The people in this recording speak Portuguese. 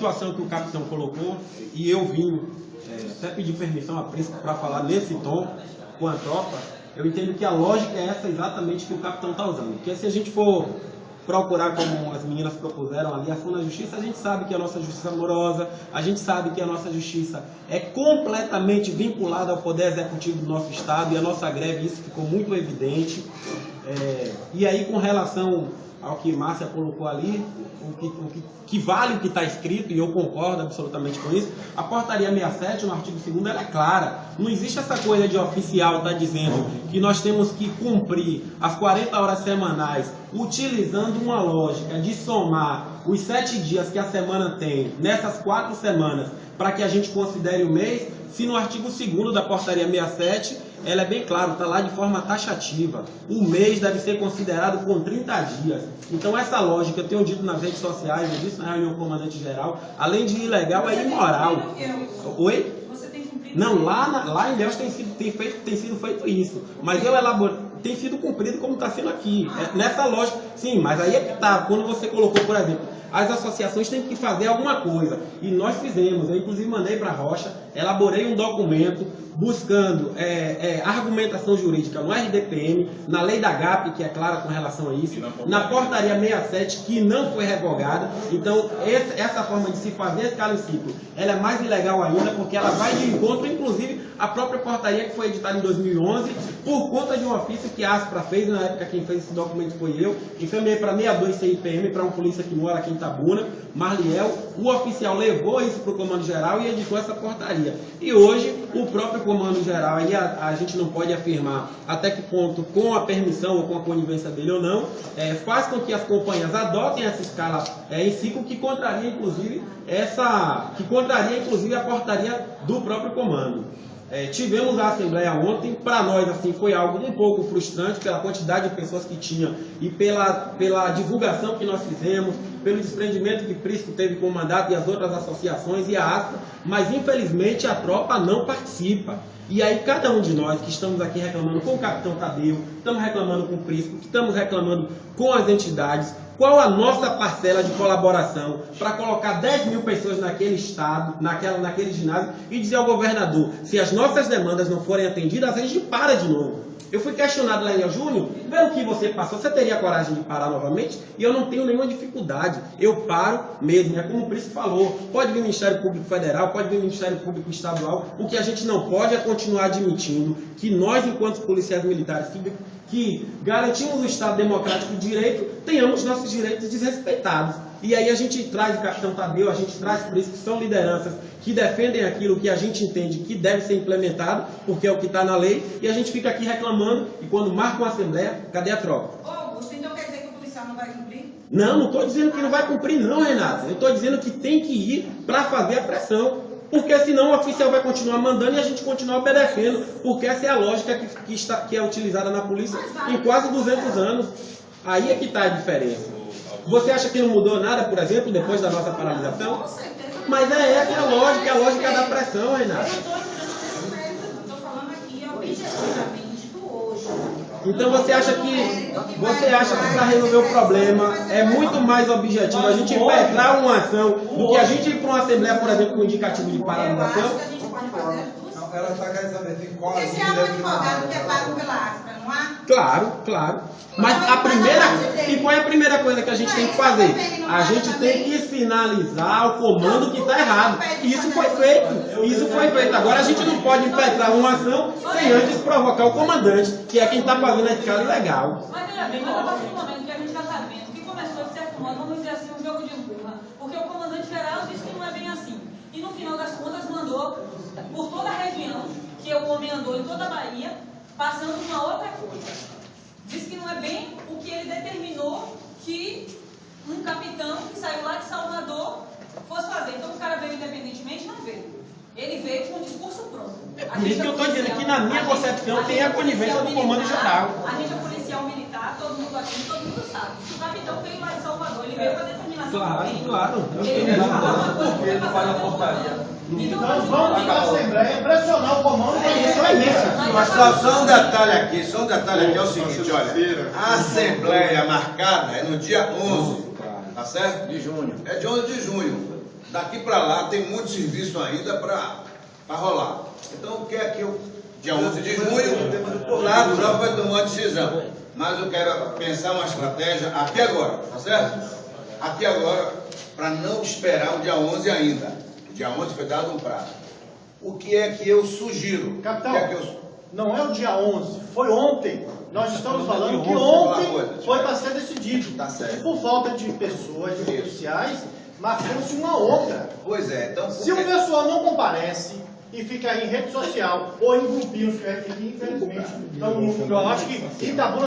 situação que o capitão colocou, e eu vim até pedir permissão a Prisco para falar nesse tom com a tropa, eu entendo que a lógica é essa exatamente que o capitão está usando. Porque se a gente for procurar, como as meninas propuseram ali, a fundo na justiça, a gente sabe que a nossa justiça é amorosa, a gente sabe que a nossa justiça é completamente vinculada ao poder executivo do nosso Estado, e a nossa greve, isso ficou muito evidente. E aí, com relação ao que Márcia colocou ali, o que vale o que está escrito, e eu concordo absolutamente com isso, a portaria 67, no artigo 2º, ela é clara. Não existe essa coisa de oficial estar dizendo que nós temos que cumprir as 40 horas semanais, utilizando uma lógica de somar os 7 dias que a semana tem nessas 4 semanas, para que a gente considere o mês, se no artigo 2º da portaria 67, ela é bem clara, está lá de forma taxativa. O mês deve ser considerado com 30 dias. Então essa lógica, eu tenho dito nas redes sociais, eu disse na reunião com o comandante-geral, além de ilegal, é imoral. Oi? Não, lá em Deus tem sido feito isso. Mas eu elaboro, tem sido cumprido como está sendo aqui. Nessa lógica, sim, mas aí é que está. Quando você colocou, por exemplo, as associações têm que fazer alguma coisa. E nós fizemos. Eu, inclusive, mandei para a Rocha, elaborei um documento buscando argumentação jurídica no RDPM, na lei da GAP, que é clara com relação a isso, na portaria 67, que não foi revogada. Então, essa forma de se fazer esse caliciclo, ela é mais ilegal ainda, porque ela vai de encontro, inclusive, à própria portaria que foi editada em 2011, por conta de um ofício que a Aspra fez. Na época quem fez esse documento foi eu, encaminhei para 62 CIPM, para um polícia que mora aqui em Itabuna, Marliel. O oficial levou isso para o comando-geral e editou essa portaria. E hoje, o próprio comando-geral, aí a gente não pode afirmar até que ponto, com a permissão ou com a conivência dele ou não, faz com que as companhias adotem essa escala em ciclo, que contraria, inclusive, a portaria do próprio comando. Tivemos a Assembleia ontem, para nós assim, foi algo um pouco frustrante pela quantidade de pessoas que tinha e pela divulgação que nós fizemos, pelo desprendimento que Prisco teve com o mandato e as outras associações e a ASPA, mas infelizmente a tropa não participa. E aí cada um de nós que estamos aqui reclamando com o capitão Tadeu, estamos reclamando com o Prisco, estamos reclamando com as entidades, qual a nossa parcela de colaboração para colocar 10 mil pessoas naquele estado, naquele ginásio, e dizer ao governador, se as nossas demandas não forem atendidas, a gente para de novo. Eu fui questionado lá em Júnior, pelo que você passou, você teria coragem de parar novamente? E eu não tenho nenhuma dificuldade, eu paro mesmo, é como o Prisco falou, pode vir o Ministério Público Federal, pode vir o Ministério Público Estadual, o que a gente não pode é continuar admitindo que nós, enquanto policiais militares, que garantimos o Estado democrático de direito, tenhamos nossos direitos desrespeitados. E aí a gente traz o capitão Tadeu, a gente traz por isso que são lideranças que defendem aquilo que a gente entende que deve ser implementado, porque é o que está na lei, e a gente fica aqui reclamando, e quando marca uma assembleia, cadê a tropa? Augusto, então quer dizer que o policial não vai cumprir? Não estou dizendo que não vai cumprir não, Renato. Eu estou dizendo que tem que ir para fazer a pressão. Porque senão o oficial vai continuar mandando e a gente continua obedecendo. Porque essa é a lógica que é utilizada na polícia em quase 200 anos. Aí é que está a diferença. Você acha que não mudou nada, por exemplo, depois da nossa paralisação? Com certeza. Mas essa é a lógica da pressão, Renato. Eu estou falando aqui objetivamente do hoje. Então você acha que para resolver o problema é muito mais objetivo a gente impetrar uma ação do que a gente ir para uma assembleia, por exemplo, com indicativo de Eu paralisação? acho que a gente pode fazer as duas. Não, ela está querendo saber se qual Porque se há um advogado que é pago pela Aspra, não há? Claro. Mas e qual é a primeira coisa que a gente tem que fazer? A gente tem que sinalizar ao comando que está errado. E isso foi feito. Agora a gente não pode impetrar uma ação sem antes provocar o comandante, que é quem está fazendo a escala ilegal. Mas veja bem, mas a partir do momento que a gente já está vendo que começou, de certo modo, vamos dizer assim, um jogo de empurra, porque o comandante-geral disse que não é bem assim. E no final das contas mandou por toda a região, que o homem andou em toda a Bahia, passando uma outra coisa. Diz que não é bem o que ele determinou que um capitão que saiu lá de Salvador fosse fazer. Então o cara veio independentemente? Não veio. Ele veio com um discurso pronto. Por isso que eu estou dizendo que, na minha concepção, tem a conivência do comando geral. A gente é policial militar, todo mundo aqui, todo mundo sabe. Se o capitão veio lá de Salvador, ele veio com a determinação do Claro. Ele veio falar uma coisa Porque ele faz a portaria. Então, Nós vamos para a Assembleia pressionar o comando para isso. Mas só um detalhe aqui, é o seguinte, olha, a Assembleia marcada é no dia 11, tá certo? De junho. É de 11 de junho. daqui para lá tem muito serviço ainda para rolar. Então, o que é que eu, dia 11 de junho, lá a tropa vai tomar uma decisão. Mas eu quero pensar uma estratégia aqui agora, tá certo? Aqui agora, para não esperar o dia 11 ainda. O dia 11 foi dado um prazo. O que é que eu sugiro? Capitão, O que é que eu... não é o dia 11, foi ontem. Nós estamos falando que ontem foi para ser decidido. Tá certo. E por falta de pessoas, de policiais, marcou-se uma outra. Pois é, então... Se o pessoal não comparece e fica em rede social ou em grupinhos, que infelizmente, então, eu acho que Itabuna